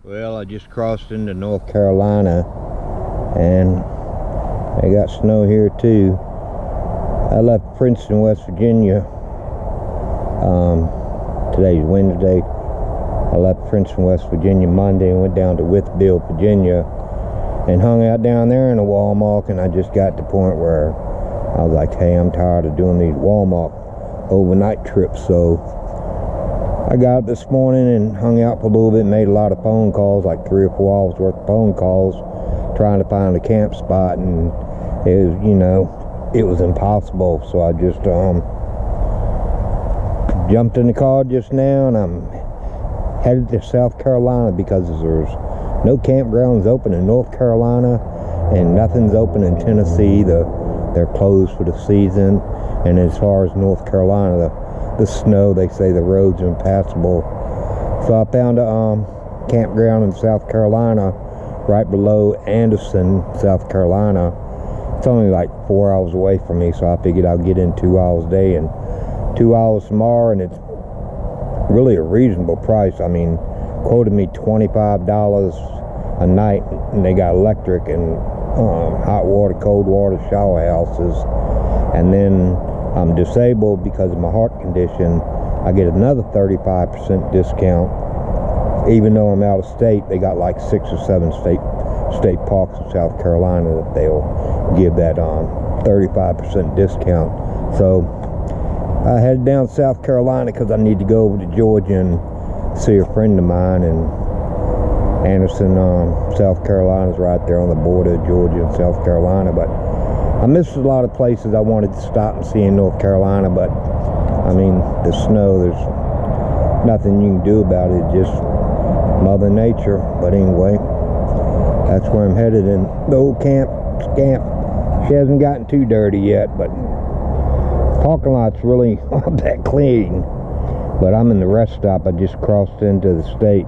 Well, I just crossed into North Carolina and I got snow here too. I left Princeton, West Virginia. Today's Wednesday. I left Princeton, West Virginia Monday and went down to Wytheville, Virginia and hung out down there in a Walmart, and I just got to the point where I was like, hey, I'm tired of doing these Walmart overnight trips. So I got up this morning and hung out for a little bit, made a lot of phone calls, like 3 or 4 hours worth of phone calls, trying to find a camp spot, and it was, it was impossible. So I just jumped in the car just now, and I'm headed to South Carolina because there's no campgrounds open in North Carolina and nothing's open in Tennessee. They're closed for the season. And as far as North Carolina, the snow, they say the roads are impassable. So I found a campground in South Carolina right below Anderson, South Carolina. It's only like 4 hours away from me, so I figured I'll get in 2 hours a day and 2 hours tomorrow, and it's really a reasonable price. I mean, quoted me $25 a night, and they got electric and hot water, cold water shower houses. And then I'm disabled because of my heart condition. I get another 35% discount. Even though I'm out of state, they got like 6 or 7 state parks in South Carolina that they'll give that 35% discount. So I headed down to South Carolina because I need to go over to Georgia and see a friend of mine. And Anderson, South Carolina is right there on the border of Georgia and South Carolina. But I missed a lot of places I wanted to stop and see in North Carolina. But I mean, the snow, there's nothing you can do about it. Just Mother Nature. But anyway, that's where I'm headed. And the old Scamp, she hasn't gotten too dirty yet, but parking lot's really not that clean. But I'm in the rest stop. I just crossed into the state.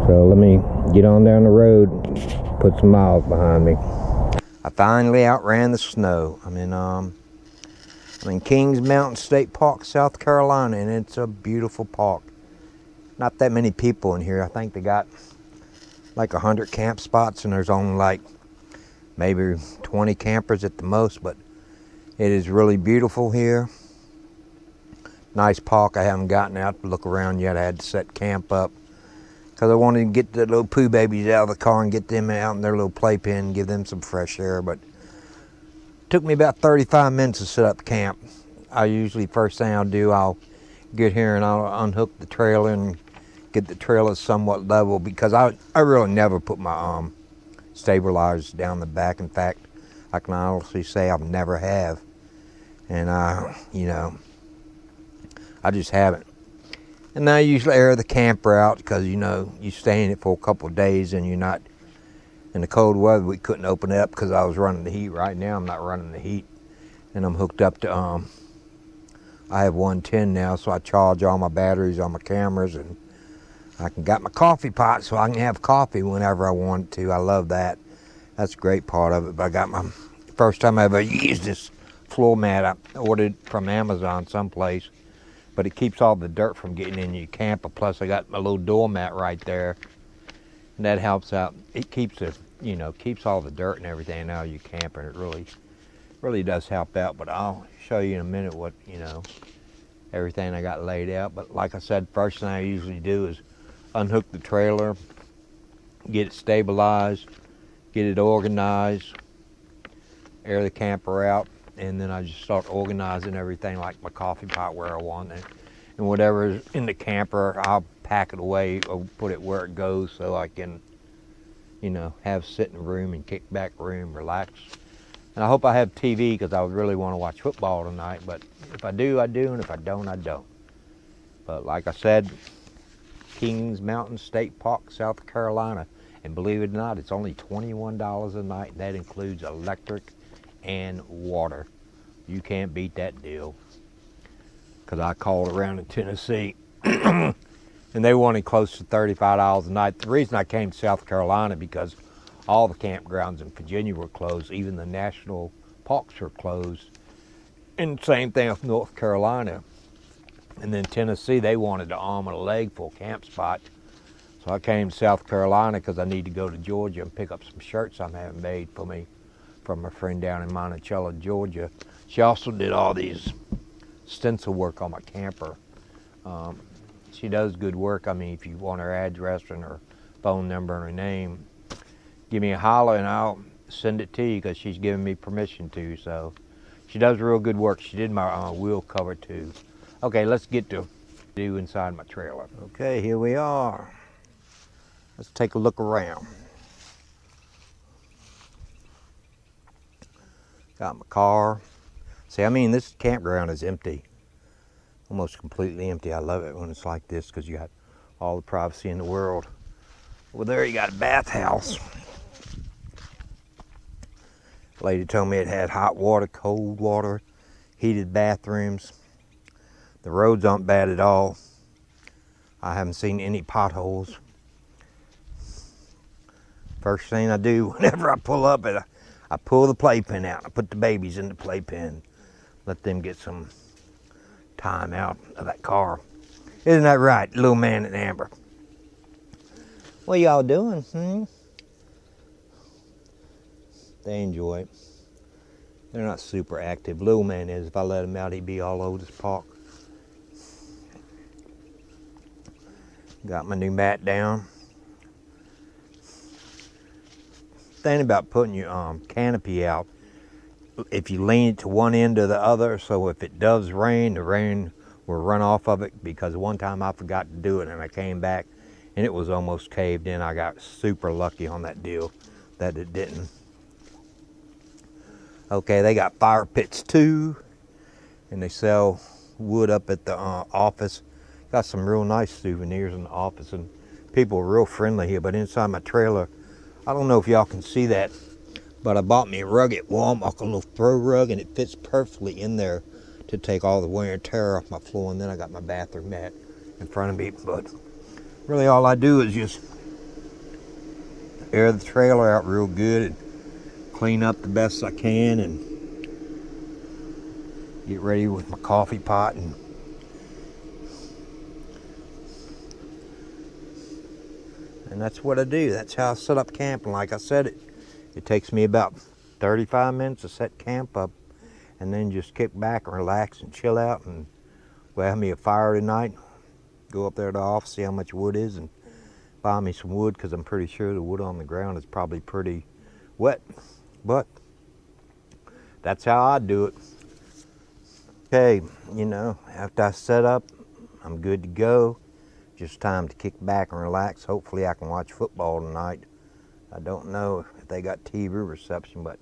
So let me get on down the road, put some miles behind me. I finally outran the snow. I'm in Kings Mountain State Park, South Carolina, and it's a beautiful park. Not that many people in here. I think they got like 100 camp spots, and there's only like maybe 20 campers at the most, but it is really beautiful here. Nice park. I haven't gotten out to look around yet. I had to set camp up because I wanted to get the little poo babies out of the car and get them out in their little playpen and give them some fresh air. But it took me about 35 minutes to set up camp. I usually, first thing I'll do, I'll get here and I'll unhook the trailer and get the trailer somewhat level, because I really never put my stabilizers down the back. In fact, I can honestly say I've never have. And I just haven't. And I usually air the camper out because, you stay in it for a couple of days and you're not, in the cold weather, we couldn't open it up because I was running the heat. Right now, I'm not running the heat. And I'm hooked up to, I have 110 now, so I charge all my batteries on my cameras, and I got my coffee pot so I can have coffee whenever I want to. I love that. That's a great part of it. But I got my first time I ever used this floor mat. I ordered from Amazon someplace. But it keeps all the dirt from getting in your camper. Plus, I got my little doormat right there, and that helps out. It keeps keeps all the dirt and everything out of your camper, and it really does help out. But I'll show you in a minute what everything I got laid out. But like I said, first thing I usually do is unhook the trailer, get it stabilized, get it organized, air the camper out. And then I just start organizing everything, like my coffee pot where I want it. And whatever's in the camper, I'll pack it away or put it where it goes so I can, have sitting room and kick back room, relax. And I hope I have TV because I would really want to watch football tonight. But if I do, I do. And if I don't, I don't. But like I said, Kings Mountain State Park, South Carolina. And believe it or not, it's only $21 a night. That includes electric and water. You can't beat that deal. Because I called around in Tennessee and they wanted close to $35 a night. The reason I came to South Carolina because all the campgrounds in Virginia were closed. Even the national parks were closed. And same thing with North Carolina. And then Tennessee, they wanted an arm and a leg for a camp spot. So So I came to South Carolina because I need to go to Georgia and pick up some shirts I'm having made for me from a friend down in Monticello, Georgia. She also did all these stencil work on my camper. She does good work. I mean, if you want her address and her phone number and her name, give me a holler and I'll send it to you because she's given me permission to. So she does real good work. She did my wheel cover too. Okay, let's get to do inside my trailer. Okay, here we are. Let's take a look around. Got my car. See, I mean, this campground is empty. Almost completely empty. I love it when it's like this because you got all the privacy in the world. Well, there you got a bathhouse. Lady told me it had hot water, cold water, heated bathrooms. The roads aren't bad at all. I haven't seen any potholes. First thing I do whenever I pull up, I pull the playpen out. I put the babies in the playpen. Let them get some time out of that car. Isn't that right, little man and Amber? What y'all doing? They enjoy it. They're not super active. Little man is. If I let him out, he'd be all over this park. Got my new mat down. Thing about putting your canopy out, if you lean it to one end or the other, so if it does rain, the rain will run off of it, because one time I forgot to do it and I came back and it was almost caved in. I got super lucky on that deal that it didn't. Okay, they got fire pits too, and they sell wood up at the office. Got some real nice souvenirs in the office, and people are real friendly here. But inside my trailer, I don't know if y'all can see that, but I bought me a rug at Walmart, a little throw rug, and it fits perfectly in there to take all the wear and tear off my floor. And then I got my bathroom mat in front of me. But really all I do is just air the trailer out real good and clean up the best I can and get ready with my coffee pot. And that's what I do. That's how I set up camp. And like I said, it takes me about 35 minutes to set camp up, and then just kick back and relax and chill out. And we'll have me a fire tonight. Go up there to the office, see how much wood is, and buy me some wood, because I'm pretty sure the wood on the ground is probably pretty wet. But that's how I do it. Okay, you know, after I set up, I'm good to go. Just time to kick back and relax. Hopefully I can watch football tonight. I don't know if they got TV reception, but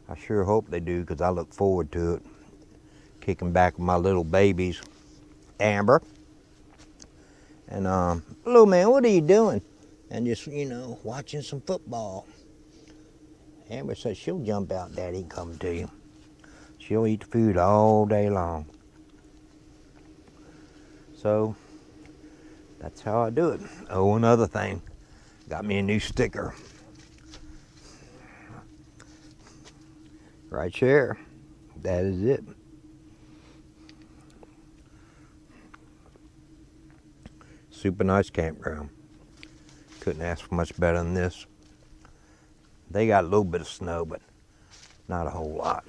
I sure hope they do, because I look forward to it. Kicking back with my little babies, Amber. And, little man, what are you doing? And just, you know, watching some football. Amber says she'll jump out, Daddy, come to you. She'll eat food all day long. So, that's how I do it. Oh, another thing. Got me a new sticker. Right here. That is it. Super nice campground. Couldn't ask for much better than this. They got a little bit of snow, but not a whole lot.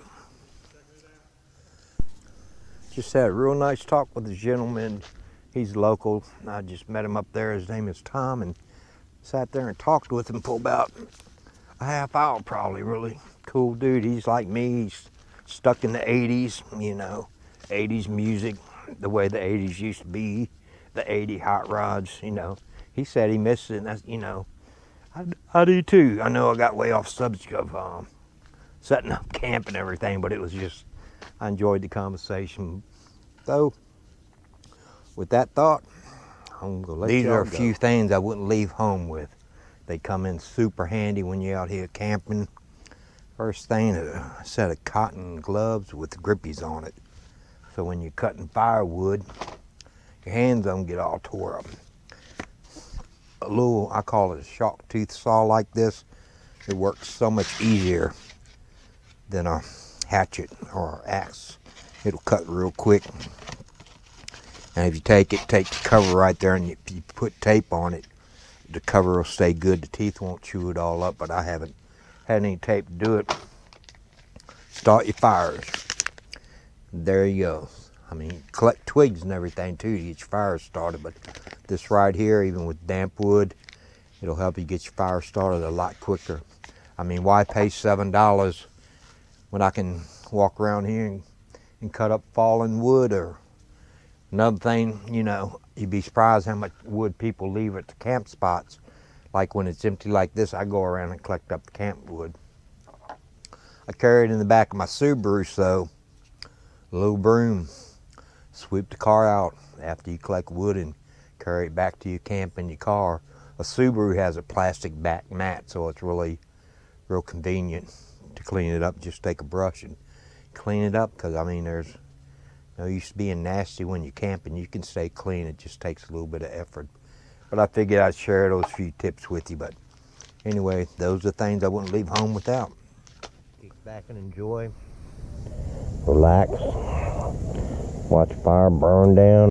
Just had a real nice talk with the gentleman. He's local. I just met him up there. His name is Tom, and sat there and talked with him for about a half hour probably. Really cool dude. He's like me. He's stuck in the 80s, you know, 80s music, the way the 80s used to be, the 80 hot rods, you know. He said he missed it, and that's, you know, I do too. I know I got way off subject of setting up camp and everything, but it was just, I enjoyed the conversation. So, with that thought, I'm gonna let These are a few things I wouldn't leave home with. They come in super handy when you're out here camping. First thing, a set of cotton gloves with grippies on it. So when you're cutting firewood, your hands don't get all tore up. A little, I call it a shark tooth saw like this. It works so much easier than a hatchet or axe. It'll cut real quick. And if you take the cover right there and you put tape on it, the cover will stay good. The teeth won't chew it all up, but I haven't had any tape to do it. Start your fires. There you go. I mean, collect twigs and everything too to get your fires started, but this right here, even with damp wood, it'll help you get your fire started a lot quicker. I mean, why pay $7 when I can walk around here and cut up fallen wood? Or another thing, you know, you'd be surprised how much wood people leave at the camp spots. Like when it's empty like this, I go around and collect up the camp wood. I carry it in the back of my Subaru, so a little broom. Sweep the car out after you collect wood and carry it back to your camp in your car. A Subaru has a plastic back mat, so it's real convenient to clean it up. Just take a brush and clean it up, because I mean, there's no use being nasty when you're camping. You can stay clean. It just takes a little bit of effort. But I figured I'd share those few tips with you. But anyway, those are things I wouldn't leave home without. Kick back and enjoy. Relax. Watch fire burn down.